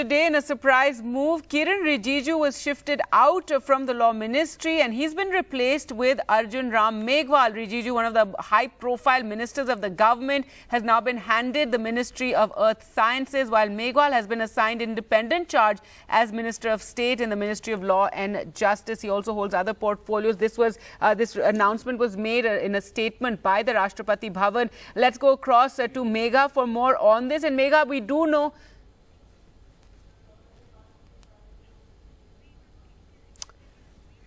today, in a surprise move, Kiren Rijiju was shifted out from the Law Ministry and he's been replaced with Arjun Ram Meghwal. Rijiju, one of the high-profile ministers of the government, has now been handed the Ministry of Earth Sciences, while Meghwal has been assigned independent charge as Minister of State in the Ministry of Law and Justice. He also holds other portfolios. This announcement was made in a statement by the Rashtrapati Bhavan. Let's go across to Megha for more on this. And Megha, we do know.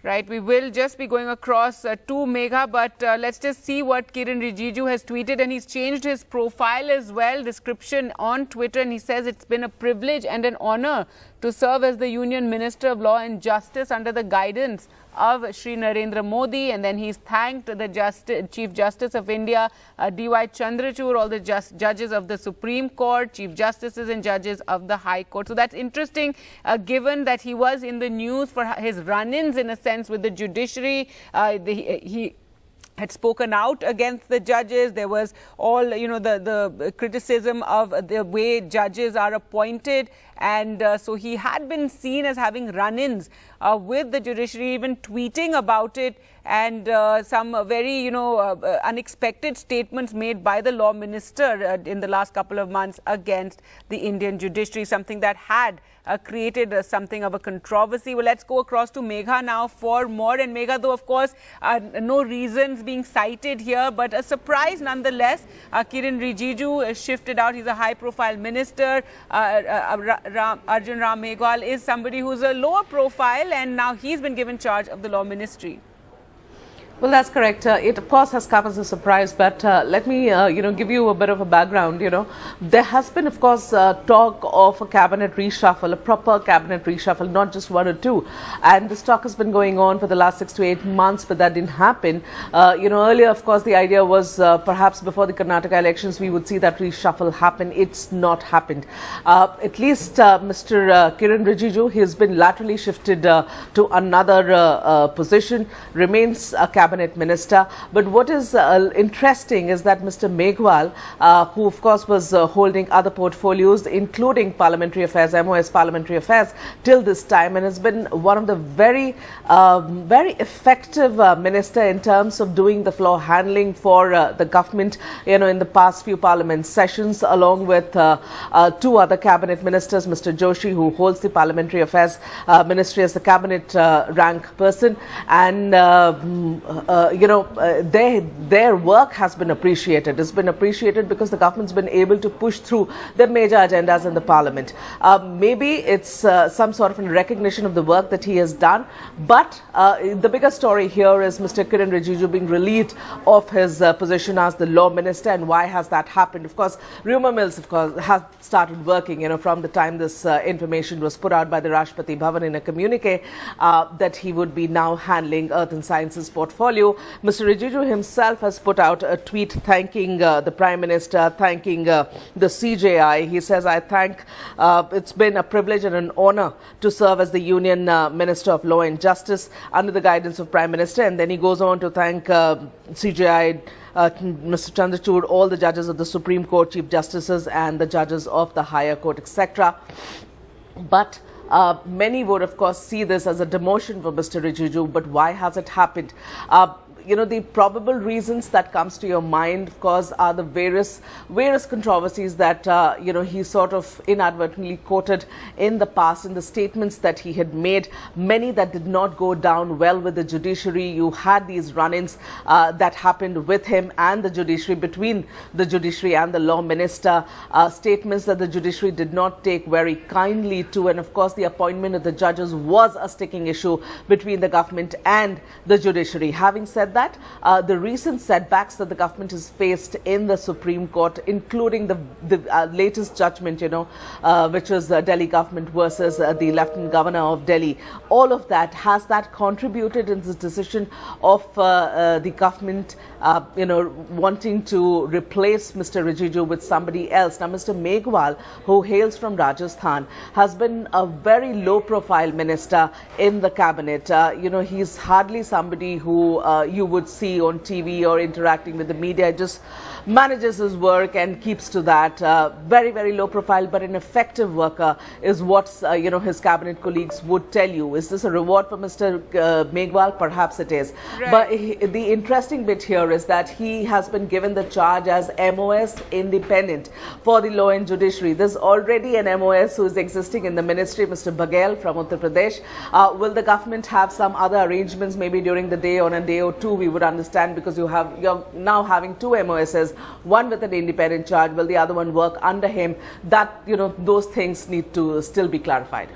Right, we will just be going across to Megha, but let's just see what Kiren Rijiju has tweeted. And he's changed his profile as well, description on Twitter, and he says it's been a privilege and an honor to serve as the Union Minister of Law and Justice under the guidance of Shri Narendra Modi. And then he's thanked the Chief Justice of India, D.Y. Chandrachud, all the judges of the Supreme Court, Chief Justices and judges of the High Court. So that's interesting, given that he was in the news for his run-ins, in a sense, with the judiciary. He had spoken out against the judges. There was all, the criticism of the way judges are appointed. And so he had been seen as having run-ins with the judiciary, even tweeting about it, and some very, unexpected statements made by the law minister in the last couple of months against the Indian judiciary, something that had created something of a controversy. Well, let's go across to Megha now for more. And Megha, though, of course, no reasons being cited here, but a surprise nonetheless. Kiren Rijiju is shifted out. He's a high-profile minister. Arjun Ram Meghwal is somebody who's a lower profile, and now he's been given charge of the law ministry. Well, that's correct. It, of course, has come as a surprise, but let me, give you a bit of a background. There has been, of course, talk of a cabinet reshuffle, a proper cabinet reshuffle, not just one or two. And this talk has been going on for the last 6 to 8 months, but that didn't happen. Earlier, of course, the idea was perhaps before the Karnataka elections, we would see that reshuffle happen. It's not happened. At least Mr. Kiren Rijiju, he has been laterally shifted to another position, remains a cabinet minister. But what is interesting is that Mr. Meghwal, who of course was holding other portfolios, including parliamentary affairs, MOS parliamentary affairs, till this time, and has been one of the very effective minister in terms of doing the floor handling for the government, in the past few parliament sessions, along with two other cabinet ministers, Mr. Joshi, who holds the parliamentary affairs ministry as the cabinet rank person, and their work has been appreciated. It's been appreciated because the government's been able to push through their major agendas in the parliament. Maybe it's some sort of a recognition of the work that he has done, but the bigger story here is Mr. Kiren Rijiju being relieved of his position as the law minister. And why has that happened? Of course, rumor mills, of course, have started working, from the time this information was put out by the Rashtrapati Bhavan in a communique, that he would be now handling Earth and Sciences portfolio. Mr. Rijiju himself has put out a tweet thanking the Prime Minister, thanking the CJI. He says, it's been a privilege and an honor to serve as the Union Minister of Law and Justice under the guidance of Prime Minister. And then he goes on to thank CJI, Mr. Chandrachud, all the judges of the Supreme Court, Chief Justices, and the judges of the Higher Court, etc. But many would, of course, see this as a demotion for Mr. Rijiju. But why has it happened? The probable reasons that comes to your mind, of course, are the various controversies that, he sort of inadvertently quoted in the past, in the statements that he had made, many that did not go down well with the judiciary. You had these run-ins that happened with him and the judiciary, between the judiciary and the law minister, statements that the judiciary did not take very kindly to. And of course, the appointment of the judges was a sticking issue between the government and the judiciary. Having said that, the recent setbacks that the government has faced in the Supreme Court, including the latest judgment, which was the Delhi government versus the Lieutenant Governor of Delhi, all of that, has that contributed in the decision of the government, wanting to replace Mr. Rijiju with somebody else? Now, Mr. Meghwal, who hails from Rajasthan, has been a very low-profile minister in the cabinet. He's hardly somebody who you would see on TV or interacting with the media. Just manages his work and keeps to that. Very, very low profile, but an effective worker is what his cabinet colleagues would tell you. Is this a reward for Mr. Meghwal? Perhaps it is. Right. But the interesting bit here is that he has been given the charge as MOS independent for the law and judiciary. There's already an MOS who is existing in the ministry, Mr. Baghel from Uttar Pradesh. Will the government have some other arrangements maybe during the day, on a day or two? We would understand, because you're now having two MOSs, one with an independent charge. Will the other one work under him? That, those things need to still be clarified.